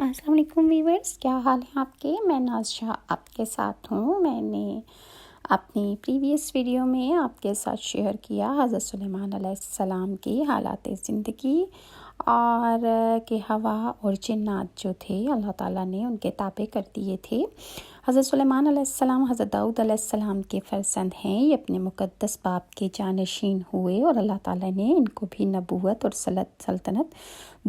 السلام علیکم ویورز، کیا حال ہے آپ کے؟ میں ناز شاہ آپ کے ساتھ ہوں۔ میں نے اپنی پریویس ویڈیو میں آپ کے ساتھ شیئر کیا حضرت سلیمان علیہ السلام کی حالات زندگی، اور کہ ہوا اور جنات جو تھے اللہ تعالیٰ نے ان کے تابع کر دیے تھے۔ حضرت سلیمان علیہ السلام حضرت داؤد علیہ السلام کے فرزند ہیں۔ یہ اپنے مقدس باپ کے جانشین ہوئے اور اللہ تعالیٰ نے ان کو بھی نبوت اور سلطنت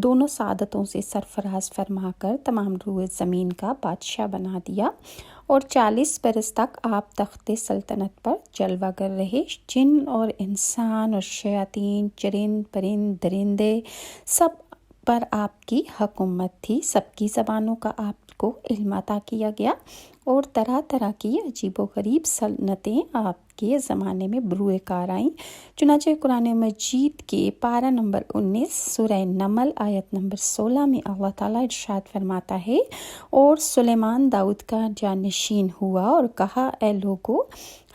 دونوں سعادتوں سے سرفراز فرما کر تمام روئے زمین کا بادشاہ بنا دیا، اور 40 برس تک آپ تخت سلطنت پر جلوہ گر رہے۔ جن اور انسان اور شیاطین، چرند پرند درندے، سب پر آپ کی حکومت تھی۔ سب کی زبانوں کا آپ کو علم عطا کیا گیا، اور طرح طرح کی عجیب و غریب سنتیں آپ کے زمانے میں بروئے کار آئیں۔ چنانچہ قرآن مجید کے پارہ نمبر 19 سورہ نمل آیت نمبر 16 میں اللہ تعالیٰ ارشاد فرماتا ہے، اور سلیمان داؤد کا جانشین ہوا اور کہا، اے لوگو،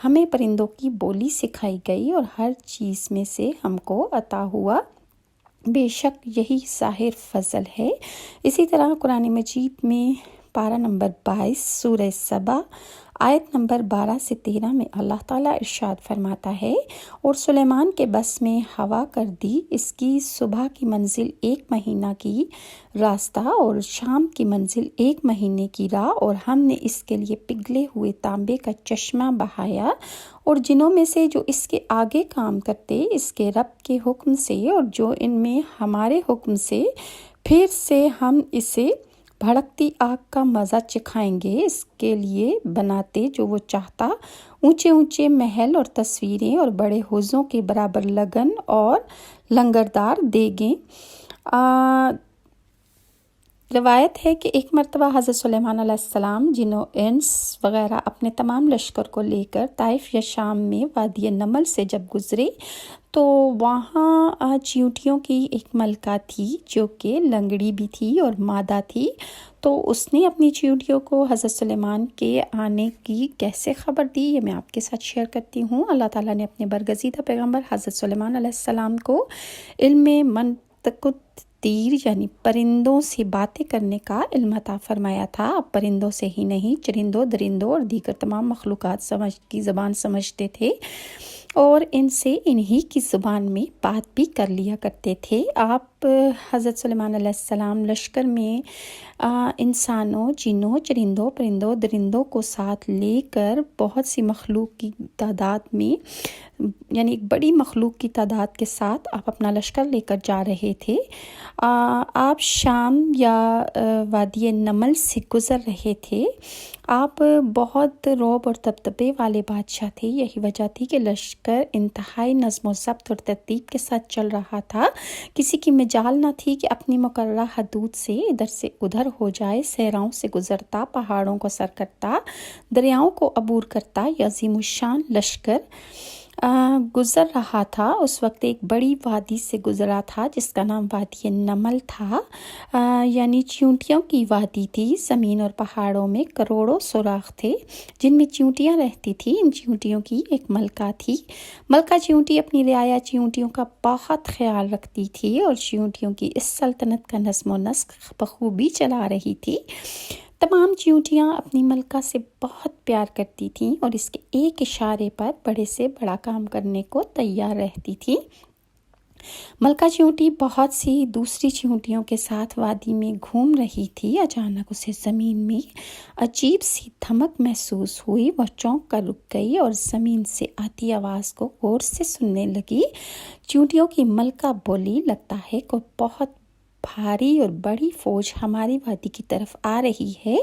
ہمیں پرندوں کی بولی سکھائی گئی اور ہر چیز میں سے ہم کو عطا ہوا، بے شک یہی ظاہر فضل ہے۔ اسی طرح قرآن مجید میں پارہ نمبر 22 سورہ سبا آیت نمبر 12 سے 13 میں اللہ تعالیٰ ارشاد فرماتا ہے، اور سلیمان کے بس میں ہوا کر دی، اس کی صبح کی منزل 1 مہینہ کی راستہ اور شام کی منزل 1 مہینے کی راہ، اور ہم نے اس کے لیے پگھلے ہوئے تانبے کا چشمہ بہایا، اور جنوں میں سے جو اس کے آگے کام کرتے اس کے رب کے حکم سے، اور جو ان میں ہمارے حکم سے، پھر سے ہم اسے بھڑکتی آگ کا مزہ چکھائیں گے، اس کے لیے بناتے جو وہ چاہتا، اونچے اونچے محل اور تصویریں اور بڑے حوضوں کے برابر لگن اور لنگردار دیگیں۔ روایت ہے کہ ایک مرتبہ حضرت سلیمان علیہ السلام جن و انس وغیرہ اپنے تمام لشکر کو لے کر طائف یا شام میں وادی نمل سے جب گزرے، تو وہاں چیونٹیوں کی ایک ملکہ تھی جو کہ لنگڑی بھی تھی اور مادہ تھی۔ تو اس نے اپنی چیونٹیوں کو حضرت سلیمان کے آنے کی کیسے خبر دی، یہ میں آپ کے ساتھ شیئر کرتی ہوں۔ اللہ تعالیٰ نے اپنے برگزیدہ پیغمبر حضرت سلیمان علیہ السلام کو علم منطق طیر یعنی پرندوں سے باتیں کرنے کا علم عطا فرمایا تھا۔ اب پرندوں سے ہی نہیں، چرندوں، درندوں اور دیگر تمام مخلوقات کی زبان سمجھتے تھے، اور ان سے انہی کی زبان میں بات بھی کر لیا کرتے تھے۔ آپ حضرت سلیمان علیہ السلام لشکر میں انسانوں، جنوں، چرندوں، پرندوں، درندوں کو ساتھ لے کر بہت سی مخلوق کی تعداد میں، یعنی ایک بڑی مخلوق کی تعداد کے ساتھ آپ اپنا لشکر لے کر جا رہے تھے۔ آپ شام یا وادی نمل سے گزر رہے تھے۔ آپ بہت رعب اور دبدبے والے بادشاہ تھے، یہی وجہ تھی کہ لشکر انتہائی نظم و ضبط اور ترتیب کے ساتھ چل رہا تھا۔ کسی کی مجال نہ تھی کہ اپنی مقررہ حدود سے ادھر سے ادھر ہو جائے۔ صحراؤں سے گزرتا، پہاڑوں کو سر کرتا، دریاؤں کو عبور کرتا یہ عظیم الشان لشکر گزر رہا تھا۔ اس وقت ایک بڑی وادی سے گزرا تھا جس کا نام وادی نمل تھا، یعنی چیونٹیوں کی وادی تھی۔ زمین اور پہاڑوں میں کروڑوں سوراخ تھے جن میں چیونٹیاں رہتی تھیں۔ ان چیونٹیوں کی ایک ملکہ تھی۔ ملکہ چیونٹی اپنی رعایا چیونٹیوں کا بہت خیال رکھتی تھی، اور چیونٹیوں کی اس سلطنت کا نظم و نسق بخوبی چلا رہی تھی۔ تمام چیونٹیاں اپنی ملکہ سے بہت پیار کرتی تھیں، اور اس کے ایک اشارے پر بڑے سے بڑا کام کرنے کو تیار رہتی تھیں۔ ملکہ چیونٹی بہت سی دوسری چیونٹیوں کے ساتھ وادی میں گھوم رہی تھی۔ اچانک اسے زمین میں عجیب سی دھمک محسوس ہوئی۔ وہ چونک کر رک گئی اور زمین سے آتی آواز کو غور سے سننے لگی۔ چیونٹیوں کی ملکہ بولی، لگتا ہے کوئی بہت بھاری اور بڑی فوج ہماری وادی کی طرف آ رہی ہے،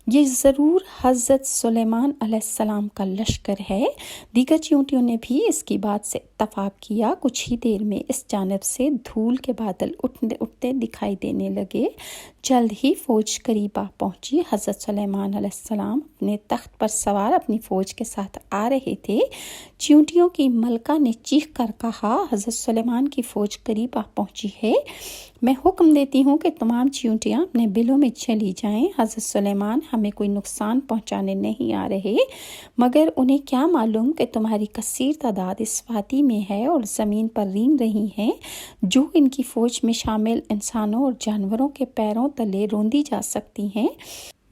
یہ ضرور حضرت سلیمان علیہ السلام کا لشکر ہے۔ دیگر چیونٹیوں نے بھی اس کی بات سے اتفاق کیا۔ کچھ ہی دیر میں اس جانب سے دھول کے بادل اٹھتے دکھائی دینے لگے۔ جلد ہی فوج قریب آ پہنچی۔ حضرت سلیمان علیہ السلام اپنے تخت پر سوار اپنی فوج کے ساتھ آ رہے تھے۔ چیونٹیوں کی ملکہ نے چیخ کر کہا، حضرت سلیمان کی فوج قریب آ پہنچی ہے، मैं हुक्म देती हूँ कि तमाम चींटियाँ अपने बिलों में चली जाएं। हज़रत सुलेमान हमें कोई नुकसान पहुँचाने नहीं आ रहे, मगर उन्हें क्या मालूम कि तुम्हारी कसीर तादाद इस वादी में है और ज़मीन पर रेंग रही हैं, जो इनकी फ़ौज में शामिल इंसानों और जानवरों के पैरों तले रौंदी जा सकती हैं।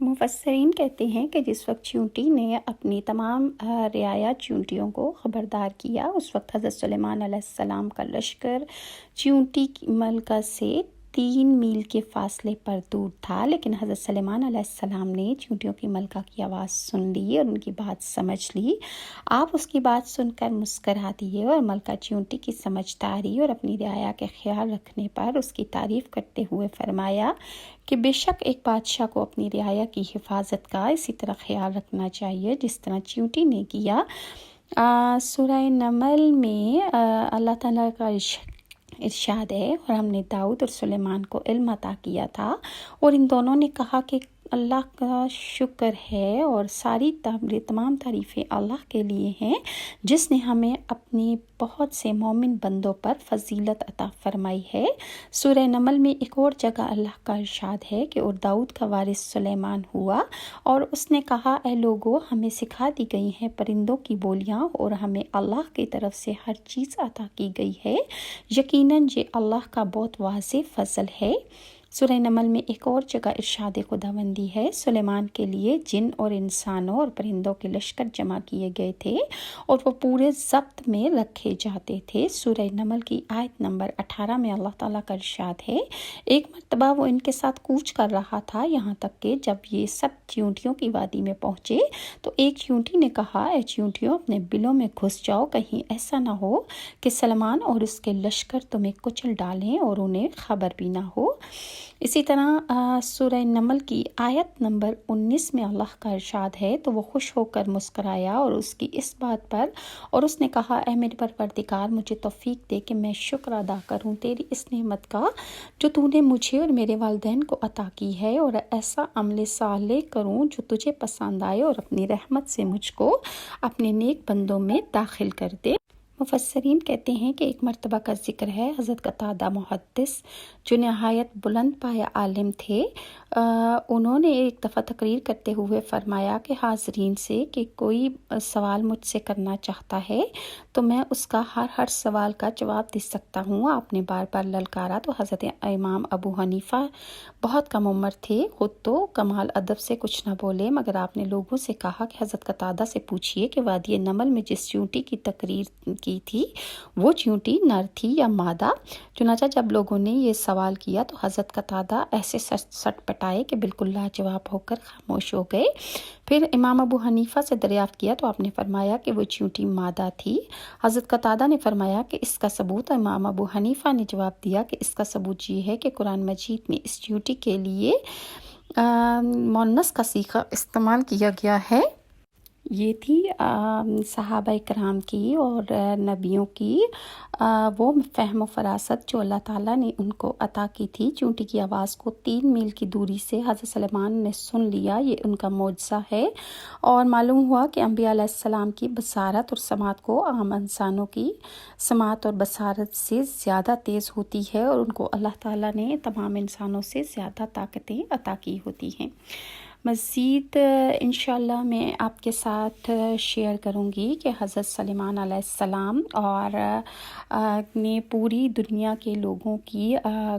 मुफस्सरीन कहते हैं कि जिस वक्त चींटी ने अपनी तमाम रियाया चींटियों को ख़बरदार किया, उस वक्त हज़रत सुलेमान अलैहिस्सलाम का लश्कर चींटी की मलका से 3 मील के फासले पर दूर था। लेकिन हज़रत सुलेमान अलैहिस्सलाम ने चींटियों की मलका की आवाज़ सुन ली और उनकी बात समझ ली। आप उसकी बात सुनकर मुस्करा दिए और मलका चींटी की समझदारी और अपनी रियाया के ख्याल रखने पर उसकी तारीफ़ करते हुए फरमाया कि बेशक एक बादशाह को अपनी रियाया की हिफाजत का इसी तरह ख्याल रखना चाहिए जिस तरह चींटी ने किया। सूरह नमल में अल्लाह ताला का इरशाद है, और हमने दाऊद और सुलेमान को इल्म अता किया था और इन दोनों ने कहा कि अल्लाह का शुक्र है और सारी तमाम तारीफ़ें अल्लाह के लिए हैं जिसने हमें अपनी बहुत से मोमिन बंदों पर फजीलत अता फरमाई है। सूरह नमल में एक और जगह अल्लाह का इरशाद है कि और दाऊद का वारिस सुलेमान हुआ और उसने कहा, ए लोगो, हमें सिखा दी गई हैं परिंदों की बोलियां और हमें अल्लाह की तरफ से हर चीज़ अता की गई है। यकीनन ये अल्लाह का बहुत वाज़ेह फजल है। सूरह नमल में एक और जगह इरशाद खुदावंदी है, सुलेमान के लिए जिन और इंसानों और परिंदों के लश्कर जमा किए गए थे और वो पूरे ज़ब्त में रखे जाते थे। सूरह नमल की आयत नंबर 18 में अल्लाह ताला का इरशाद है, एक मरतबा वो इनके साथ कूच कर रहा था, यहाँ तक कि जब ये सब चींटियों की वादी में पहुँचे तो एक चींटी ने कहा, ए चींटियों, अपने बिलों में घुस जाओ, कहीं ऐसा ना हो कि सलमान और उसके लश्कर तुम्हें कुचल डालें और उन्हें खबर भी ना हो। इसी तरह सूरह नमल की आयत नंबर 19 में अल्लाह का इरशाद है, तो वो खुश होकर मुस्कराया और उसकी इस बात पर और उसने कहा, ऐ मेरे परवरदिगार, मुझे तौफीक दे कि मैं शुक्र अदा करूं तेरी इस नेमत का जो तूने मुझे और मेरे वालिदैन को अता की है, और ऐसा अमल सालेह करूं जो तुझे पसंद आए और अपनी रहमत से मुझको अपने नेक बंदों में दाखिल कर दे। मुफस्सरीन कहते हैं कि एक मरतबा का जिक्र है, हज़रत कतादा मुहद्दिस जो नहायत बुलंद पाया आलिम थे, उन्होंने एक दफ़ा तकरीर करते हुए फ़रमाया कि हाज़रीन से कि कोई सवाल मुझसे करना चाहता है तो मैं उसका हर सवाल का जवाब दे सकता हूँ। आपने बार बार ललकारा तो हज़रत इमाम अबू हनीफ़ा बहुत कम उम्र थे, खुद तो कमाल अदब से कुछ ना बोले, मगर आपने लोगों से कहा कि हज़रत कतादा से पूछिए कि वादी नमल में जिस चींटी की तकरीर की थी वो चींटी नर थी या मादा। चुनाचा जब लोगों ने ये सवाल किया तो हज़रत कतादा ऐसे सटपटाए कि बिल्कुल लाजवाब होकर खामोश हो गए। फिर इमाम अबू हनीफ़ा से दरियाफ़्त किया तो आपने फरमाया कि वो चींटी मादा थी। हज़रत कतादा ने फरमाया कि इसका सबूत, इमाम अबू हनीफ़ा ने जवाब दिया कि इसका सबूत ये है कि कुरान मजीद में इस चींटी के लिए मुअन्नस का सीगा इस्तेमाल किया गया है। ये थी सहाबा इकराम की और नबियों की वो फ़हम फ़रासत जो अल्लाह ताला ने उनको अता की थी। चींटी की आवाज़ को 3 मील की दूरी से हज़रत सुलेमान ने सुन लिया, ये उनका मौजज़ा है। और मालूम हुआ कि अंबिया अलैहिस्सलाम की बसारत और समात को आम इंसानों की समात और बसारत से ज़्यादा तेज़ होती है और उनको अल्लाह ताला ने तमाम इंसानों से ज़्यादा ताकतें अता की होती हैं। मज़ीद इंशाअल्लाह मैं आपके साथ शेयर करूँगी कि हज़रत सुलेमान अलैहिस्सलाम और ने पूरी दुनिया के लोगों की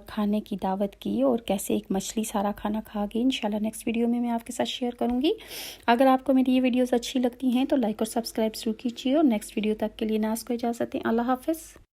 खाने की दावत की और कैसे एक मछली सारा खाना खा गई। इंशाअल्लाह नेक्स्ट वीडियो में मैं आपके साथ शेयर करूँगी। अगर आपको मेरी ये वीडियोज़ अच्छी लगती हैं तो लाइक और सब्सक्राइब ज़रूर कीजिए और नेक्स्ट वीडियो तक के लिए नाज़ को इजाज़त दें। अल्लाह हाफ़िज़।